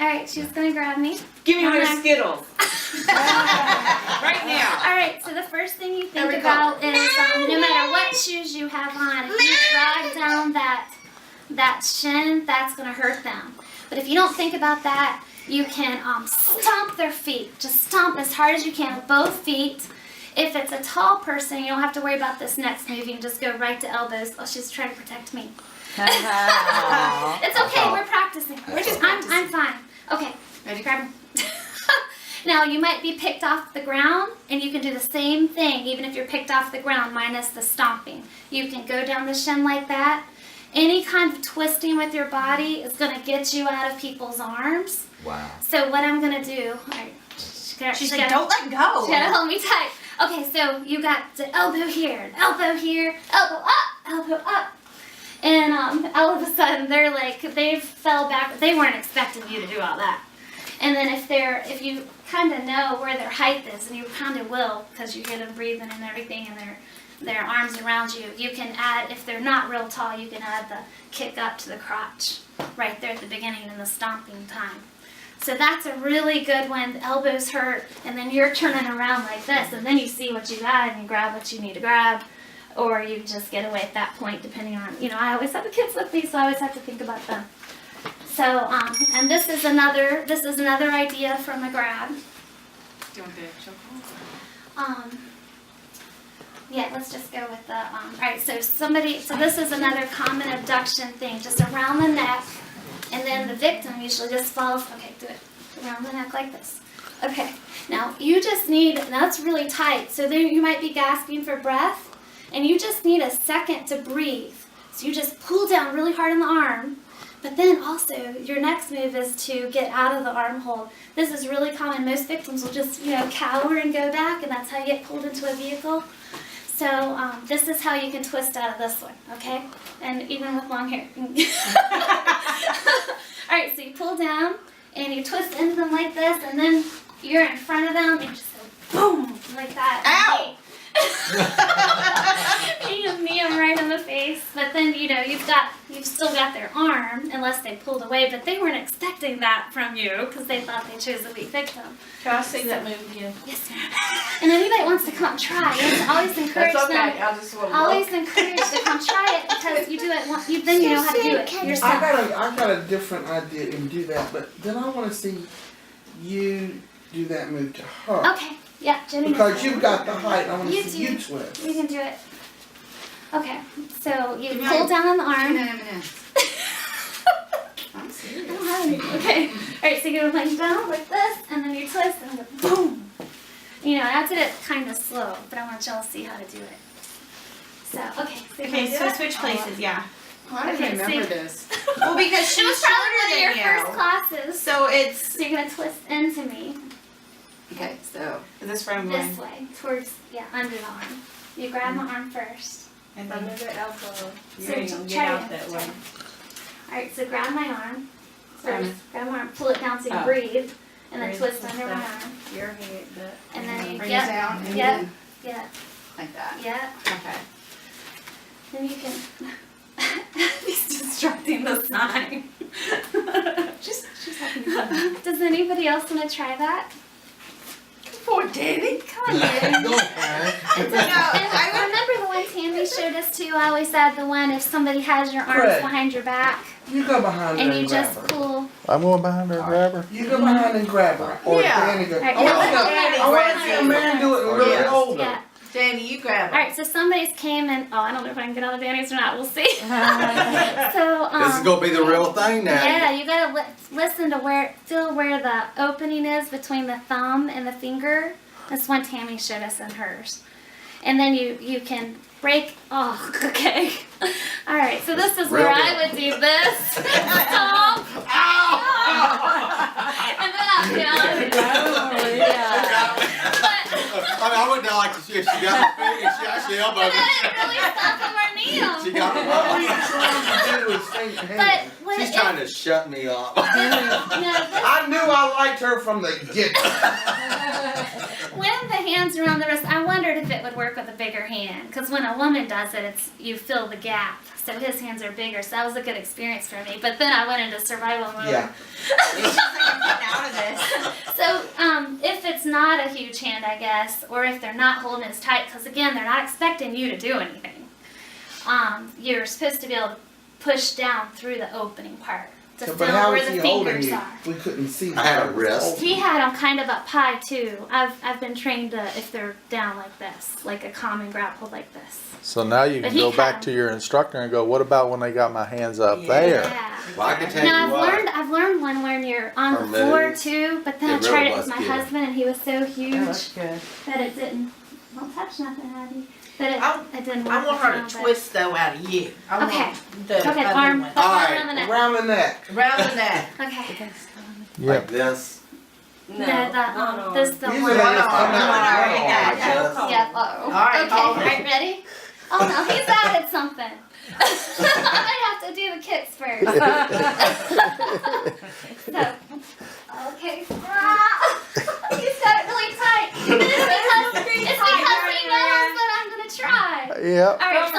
All right, she's gonna grab me. Give me I'm your gonna- Skittles. Right now. All right, so the first thing you think about is no matter what shoes you have on, if you drag down that shin, that's gonna hurt them. But if you don't think about that, you can stomp their feet. Just stomp as hard as you can with both feet. If it's a tall person, you don't have to worry about this next move. You can just go right to elbows. Oh, she's trying to protect me. It's okay. We're practicing. I'm fine. Okay. Ready? Grab her. Now you might be picked off the ground, and you can do the same thing even if you're picked off the ground minus the stomping. You can go down the shin like that. Any kind of twisting with your body is going to get you out of people's arms. Wow. So what I'm going to do, She's like, don't let go. she gotta hold me tight. Okay, so you got the elbow here, elbow up. And all of a sudden they fell back. They weren't expecting you to do all that. And then if you kind of know where their height is, and you kind of will because you hear them breathing and everything, and their arms around you, you can add, if they're not real tall, you can add the kick up to the crotch right there at the beginning in the stomping time. So that's a really good one. The elbows hurt, and then you're turning around like this, and then you see what you got, and you grab what you need to grab, or you just get away at that point, depending on, I always have the kids with me, so I always have to think about them. So, and this is another idea from a grab. Do you want the chocolate? Yeah, let's just go with the, all right, so this is another common abduction thing, just around the neck, and then the victim usually just falls, okay, do it around the neck like this. Okay, now you just need, that's really tight, so then you might be gasping for breath, and you just need a second to breathe. So you just pull down really hard on the arm, but then also your next move is to get out of the arm hold. This is really common. Most victims will just, cower and go back, and that's how you get pulled into a vehicle. So this is how you can twist out of this one, okay? And even with long hair. All right, so you pull down, and you twist into them like this, and then you're in front of them, and you just go boom, like that. Ow! You just knee them right in the face, but then you've still got their arm, unless they pulled away, but they weren't expecting that from you because they thought they chose a weak victim. Can I see that move again? Yes, ma'am. And anybody wants to come try, always encourage That's okay. them. I just want to Always encourage to come try it because you do it. Then you know how to do it yourself. I got a different idea and do that, but then I want to see you do that move to her. Okay. Yeah, Jenny. Because you've got the height, I want to You see do. you twist. You can do it. Okay. So you pull down on the arm. I'm serious. I don't have any. Okay. All right. So you're gonna lay down like this, and then you twist, and go boom. I did it kind of slow, but I want y'all to see how to do it. So okay. So Okay, you so do it? switch places, yeah. Oh, I don't Okay, remember see. this. Well, because she It was was probably one of shorter your than first you. classes. So it's, So you're gonna twist into me Okay, so is this where I'm this going? way, towards under the arm. You grab my arm first. And under then the elbow. you're So gonna try get out it. that way. All right. So grab my arm. Grab First, grab my arm, pull it down so you can Oh. breathe, and then Breathe, twist twist under my that. arm. Your head, And then you bring yep, it down and yep, then yeah, like that. yeah. Okay. Then you can. He's distracting the sign. She's having fun. Does anybody else want to try that? Poor Danny. Come on, Danny. Go ahead. And I remember the one Tammy showed us too. I always add the one if somebody has your arms Fred. behind your back You go behind her and and you grab just her. pull. I'm going behind her and grab her. You go behind and grab her. Or Yeah. Danny go. Alright, I want now to let see I want to Danny see a man do it and really Yeah. hold her. Yeah. Danny, you grab All her. right. So somebody's came and I don't know if I can get all the Danny's or not. We'll see. So This is gonna be the real thing now. Yeah, you gotta listen to feel where the opening is between the thumb and the finger. That's one Tammy showed us in hers. And then you can break. Oh, okay. All right. So this is where Real I would do this. Stomp. And then I'll Oh, yeah. I wouldn't like to see if she got my finger. She actually But elbowed then me. I didn't really stop him or knee him. She got What are you me. trying to do is think But ahead. when She's trying to shut me up. this, I knew I liked her from the get-go. when the hands are on the wrist, I wondered if it would work with a bigger hand. Because when a woman does it, you fill the gap. So his hands are bigger. So that was a good experience for me. But then I went into survival mode. Yeah. She's like, I'm not a huge hand, I guess, or if they're not holding as tight, because again, they're not expecting you to do anything. You're supposed to be able to push down through the opening part to So, feel but how where is the he holding fingers you? are. We couldn't see. I had a how he was wrist. holding He you. had them kind of up high too. I've been trained to if they're down like this, like a common grapple like this. So now you But can he go had back 'em. to your instructor and go, what about when they got my hands up there? Yeah. Well, I can tell Now you what. I've learned one when you're on Or the floor moves. too, but then They're I tried real it with my muscular. husband and he was so huge good. that it didn't. Don't touch nothing, Abby. That it didn't work. I want her as well, to but- twist though out of you. I Okay. want the Okay, other arm, one. arm Alright. around the neck. Around the neck. Round the neck. Okay. Yeah. Like this. This the Usually one. they just come One out arm. with one Yeah, arm. yeah. Yep. Uh-oh. All right, Okay. hold it. Right. Ready? Oh no, he's added something. I have to do the kicks first. So, okay. He's got it really tight. But it's because he knows that I'm gonna try. Yep. All right.